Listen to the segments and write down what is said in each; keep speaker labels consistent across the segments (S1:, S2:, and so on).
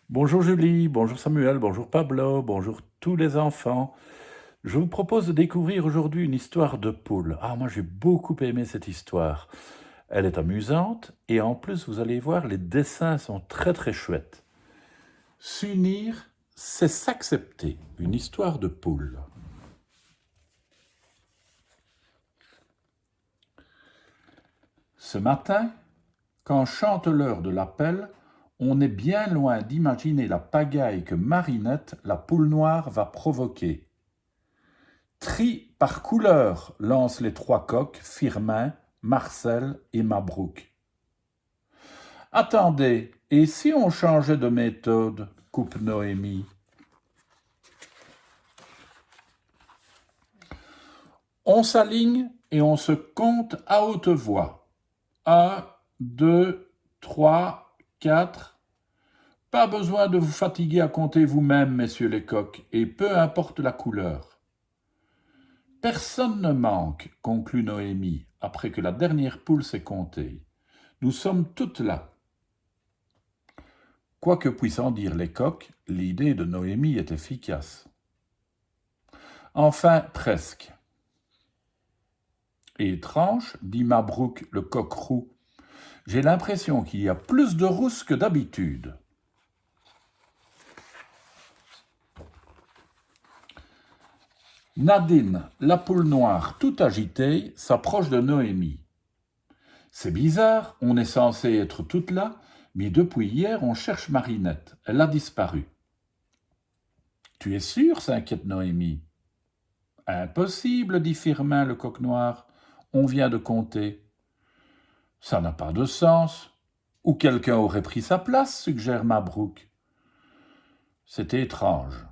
S1: Bonjour Julie, bonjour Samuel, bonjour Pablo, bonjour tous les enfants. Je vous propose de découvrir aujourd'hui une histoire de poule. Ah, moi j'ai beaucoup aimé cette histoire. Elle est amusante et en plus vous allez voir, les dessins sont très très chouettes. S'unir, c'est s'accepter. Une histoire de poule. Ce matin, quand chante l'heure de l'appel, on est bien loin d'imaginer la pagaille que Marinette, la poule noire, va provoquer. Tri par couleur, lancent les trois coqs, Firmin, Marcel et Mabrouk. Attendez, et si on changeait de méthode, coupe Noémie. On s'aligne et on se compte à haute voix. 1, 2, 3, 4. Pas besoin de vous fatiguer à compter vous-même, messieurs les coqs, et peu importe la couleur. Personne ne manque, conclut Noémie, après que la dernière poule s'est comptée. Nous sommes toutes là. Quoi que puissent en dire les coqs, l'idée de Noémie est efficace. Enfin, presque. Et étrange, dit Mabrouk, le coq roux, j'ai l'impression qu'il y a plus de rousses que d'habitude. Nadine, la poule noire, tout agitée, s'approche de Noémie. C'est bizarre, on est censé être toutes là, mais depuis hier, on cherche Marinette. Elle a disparu. Tu es sûre, s'inquiète Noémie. Impossible, dit Firmin, le coq noir. On vient de compter. Ça n'a pas de sens. Ou quelqu'un aurait pris sa place, suggère Mabrouk. C'est étrange.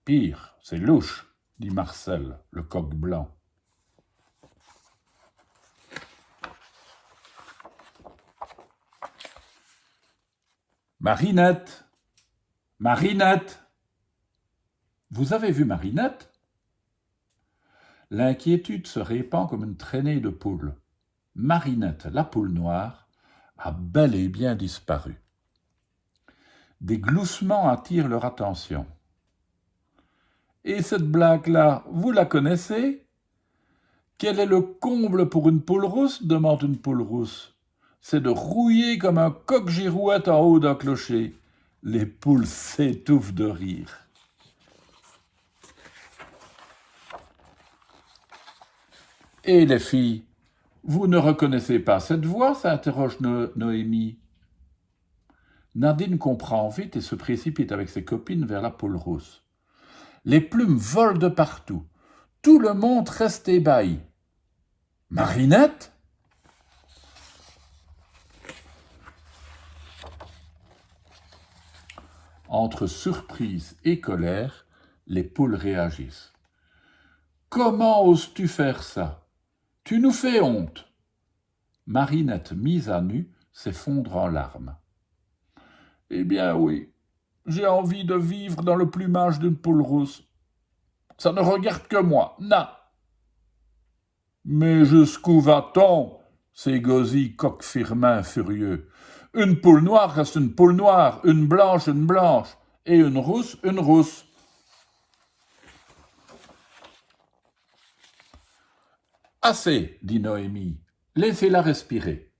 S1: Pire, c'est louche, dit Marcel, le coq blanc. Marinette! Marinette! Vous avez vu Marinette? L'inquiétude se répand comme une traînée de poules. Marinette, la poule noire, a bel et bien disparu. Des gloussements attirent leur attention. Et cette blague-là, vous la connaissez? Quel est le comble pour une poule rousse? Demande une poule rousse. C'est de rouiller comme un coq girouette en haut d'un clocher. Les poules s'étouffent de rire. Et les filles, vous ne reconnaissez pas cette voix? S'interroge Noémie. Nadine comprend vite et se précipite avec ses copines vers la poule rousse. Les plumes volent de partout. Tout le monde reste ébahi. Marinette? Entre surprise et colère, les poules réagissent. Comment oses-tu faire ça? Tu nous fais honte. Marinette, mise à nu, s'effondre en larmes. Eh bien oui, j'ai envie de vivre dans le plumage d'une poule rousse. Ça ne regarde que moi, non. Mais jusqu'où va-t-on? S'égosille coq Firmin furieux. Une poule noire reste une poule noire, une blanche, et une rousse, une rousse. Assez, dit Noémie, laissez-la respirer.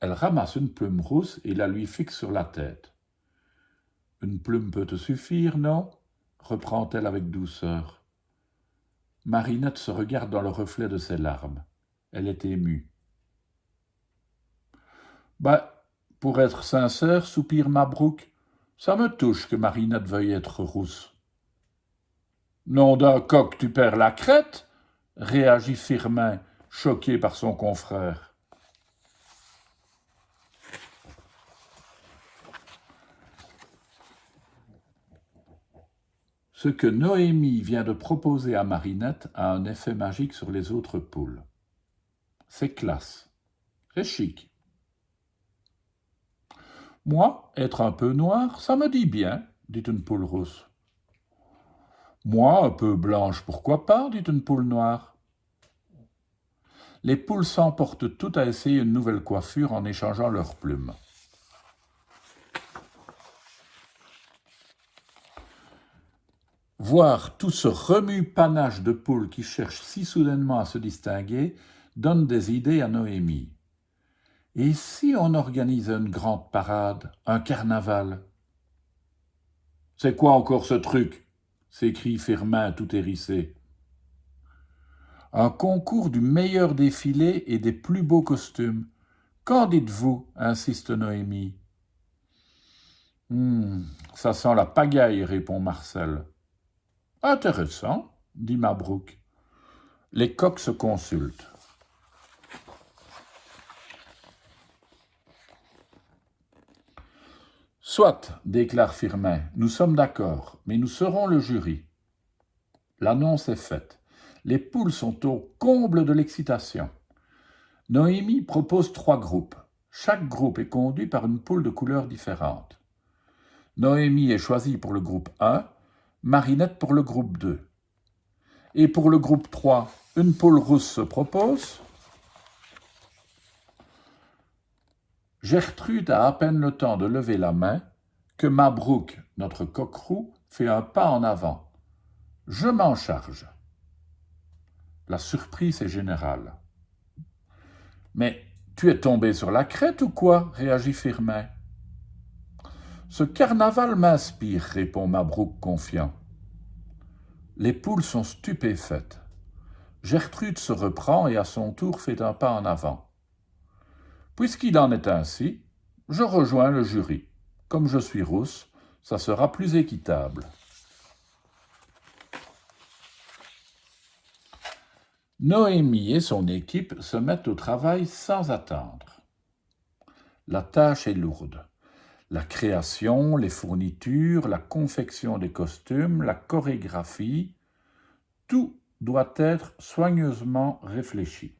S1: Elle ramasse une plume rousse et la lui fixe sur la tête. Une plume peut te suffire, non? Reprend-elle avec douceur. Marinette se regarde dans le reflet de ses larmes. Elle est émue. Bah, pour être sincère, soupire Mabrouk, ça me touche que Marinette veuille être rousse. Nom d'un coq, tu perds la crête? Réagit Firmin, choqué par son confrère. Ce que Noémie vient de proposer à Marinette a un effet magique sur les autres poules. C'est classe. C'est chic. Moi, être un peu noir, ça me dit bien, dit une poule rousse. Moi, un peu blanche, pourquoi pas, dit une poule noire. Les poules s'emportent toutes à essayer une nouvelle coiffure en échangeant leurs plumes. Voir tout ce remue-panache de poules qui cherchent si soudainement à se distinguer donne des idées à Noémie. Et si on organisait une grande parade, un carnaval? C'est quoi encore ce truc? S'écrie Firmin tout hérissé. Un concours du meilleur défilé et des plus beaux costumes. Qu'en dites-vous? Insiste Noémie. Ça sent la pagaille, répond Marcel. Intéressant, dit Mabrouk. Les coqs se consultent. Soit, déclare Firmin, nous sommes d'accord, mais nous serons le jury. L'annonce est faite. Les poules sont au comble de l'excitation. Noémie propose 3 groupes. Chaque groupe est conduit par une poule de couleurs différentes. Noémie est choisie pour le groupe 1, Marinette pour le groupe 2. Et pour le groupe 3, une poule rousse se propose. Gertrude a à peine le temps de lever la main que Mabrouk, notre coquerou, fait un pas en avant. Je m'en charge. La surprise est générale. Mais tu es tombé sur la crête ou quoi? Réagit Firmin. Ce carnaval m'inspire, répond Mabrouk confiant. Les poules sont stupéfaites. Gertrude se reprend et à son tour fait un pas en avant. Puisqu'il en est ainsi, je rejoins le jury. Comme je suis rousse, ça sera plus équitable. Noémie et son équipe se mettent au travail sans attendre. La tâche est lourde. La création, les fournitures, la confection des costumes, la chorégraphie, tout doit être soigneusement réfléchi.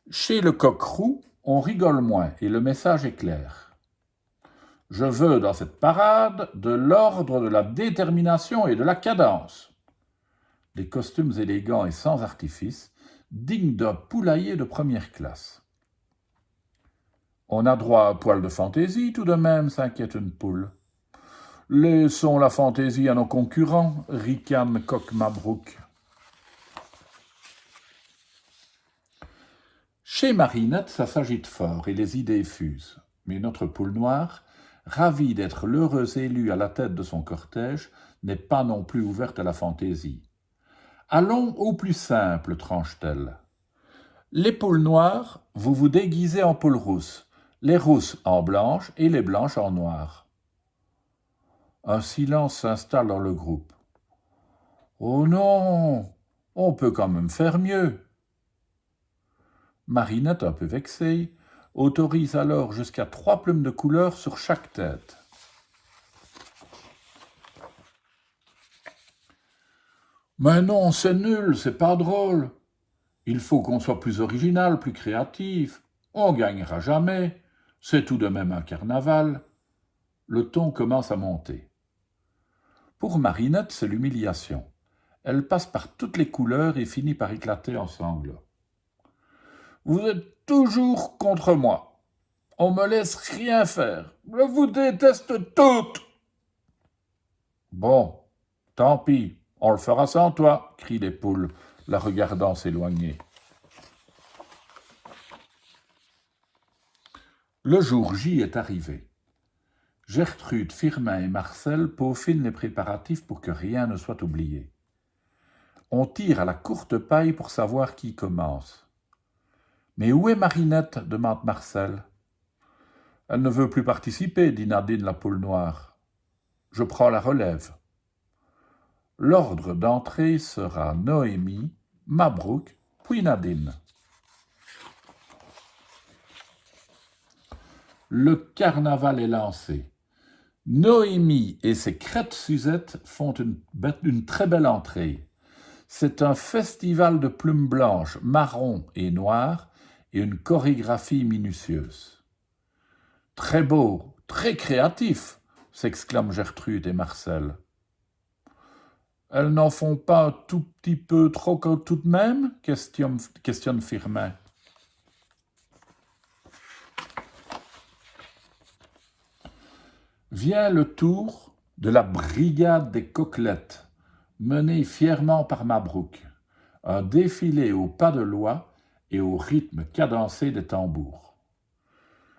S1: Chez le coquerou, on rigole moins et le message est clair. Je veux dans cette parade de l'ordre, de la détermination et de la cadence. Des costumes élégants et sans artifice, dignes d'un poulailler de première classe. On a droit à un poil de fantaisie tout de même, s'inquiète une poule. Laissons la fantaisie à nos concurrents, ricane Coq Mabrouk. Chez Marinette, ça s'agite fort et les idées fusent. Mais notre poule noire, ravie d'être l'heureuse élue à la tête de son cortège, n'est pas non plus ouverte à la fantaisie. Allons au plus simple, tranche-t-elle. Les poules noires, vous vous déguisez en poules rousses, les rousses en blanches et les blanches en noires. Un silence s'installe dans le groupe. Oh non, on peut quand même faire mieux. Marinette, un peu vexée, autorise alors jusqu'à 3 plumes de couleur sur chaque tête. Mais non, c'est nul, c'est pas drôle. Il faut qu'on soit plus original, plus créatif. On gagnera jamais. C'est tout de même un carnaval. Le ton commence à monter. Pour Marinette, c'est l'humiliation. Elle passe par toutes les couleurs et finit par éclater en sanglots. Vous êtes toujours contre moi. On me laisse rien faire. Je vous déteste toutes. Bon, tant pis, on le fera sans toi, crient les poules, la regardant s'éloigner. Le jour J est arrivé. Gertrude, Firmin et Marcel peaufinent les préparatifs pour que rien ne soit oublié. On tire à la courte paille pour savoir qui commence. Mais où est Marinette? Demande Marcel. Elle ne veut plus participer, dit Nadine la poule noire. Je prends la relève. L'ordre d'entrée sera Noémie, Mabrouk, puis Nadine. Le carnaval est lancé. Noémie et ses crêtes-Suzettes font une très belle entrée. C'est un festival de plumes blanches, marron et noires et une chorégraphie minutieuse. Très beau, très créatif, s'exclament Gertrude et Marcel. Elles n'en font pas un tout petit peu trop tout de même? Questionne Firmin. Vient le tour de la brigade des coquelettes, menée fièrement par Mabrouk, un défilé au pas de loi et au rythme cadencé des tambours.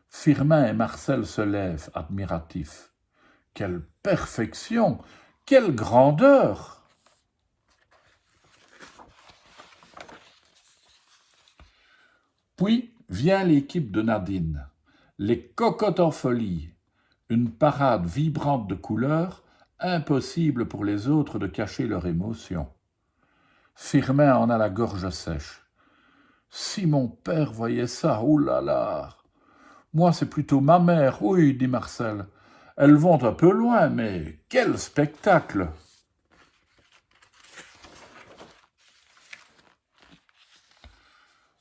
S1: Firmin et Marcel se lèvent, admiratifs. Quelle perfection! Quelle grandeur! Puis vient l'équipe de Nadine, les cocottes en folie, une parade vibrante de couleurs, impossible pour les autres de cacher leur émotion. Firmin en a la gorge sèche. Si mon père voyait ça, oh là là! Moi, c'est plutôt ma mère, oui, dit Marcel. Elles vont un peu loin, mais quel spectacle!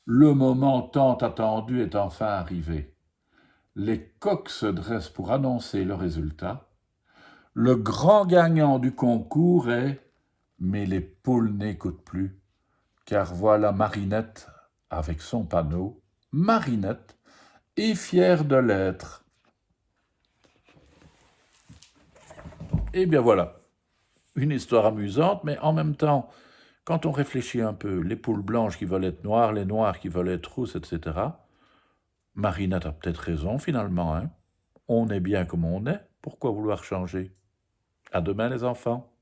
S1: Le moment tant attendu est enfin arrivé. Les coqs se dressent pour annoncer le résultat. Le grand gagnant du concours est... Mais les poules n'écoutent plus, car voilà Marinette avec son panneau. Marinette est fière de l'être. Et bien voilà, une histoire amusante, mais en même temps, quand on réfléchit un peu, les poules blanches qui veulent être noires, les noires qui veulent être rousses, etc., Marinette a peut-être raison finalement, hein. On est bien comme on est, pourquoi vouloir changer? À demain les enfants.